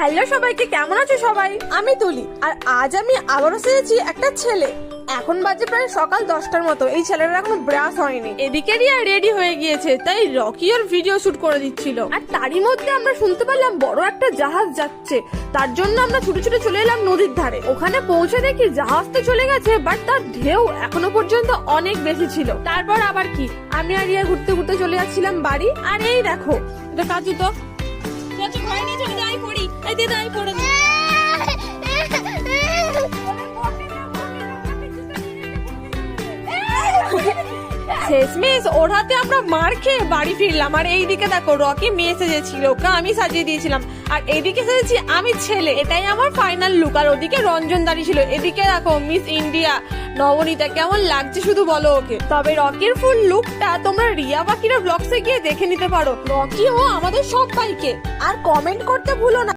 Hello সবাইকে, কেমন আছো সবাই? আমি তুলি, আর আজ আমি আবারও সেজেছি একটা ছেলে। এখন বাজে প্রায় সকাল 10টার মতো। এই ছেলেটা এখনো ব্রাশ হয়নি, এদিকে রিয়া রেডি হয়ে গিয়েছে, তাই রকি ওর ভিডিও শুট করে দিচ্ছিল। আর তারই মধ্যে আমরা শুনতে পারলাম বড় একটা জাহাজ যাচ্ছে। তার জন্য আমরা ছুটে ছুটে চলে এলাম নদীর ধারে। ওখানে পৌঁছে দেখি জাহাজ তো চলে গেছে, বাট তার ঢেউ এখনো পর্যন্ত অনেক বেশি ছিল। তারপর আবার কি, আমি আর রিয়া ঘুরতে ঘুরতে চলে যাচ্ছিলাম বাড়ি। আর এই দেখো, এটা কাজু তো ঘরে নিয়ে চলে যাই পড়ি। এই দিদা আমি পড়ে দিই। শেষমেশ ওর হাতে আমরা মার খেয়ে বাড়ি ফিরলাম। আর এইদিকে দেখো, রকি মেয়ে সেজেছিল, ওকে আমি সাজিয়ে দিয়েছিলাম। আর এইদিকে সেজেছি আমি ছেলে, এটাই আমার ফাইনাল লুক। আর ওদিকে রঞ্জন দাঁড়িয়ে ছিল। এদিকে দেখো মিস ইন্ডিয়া নবনীতা, কেমন লাগছে শুধু বলো ওকে। তবে রকির ফুল লুকটা তোমরা রিয়া বাকিরা ব্লগসে গিয়ে দেখে নিতে পারো। রকি ও আমাদের সবাইকে। আর কমেন্ট করতে ভুলো না।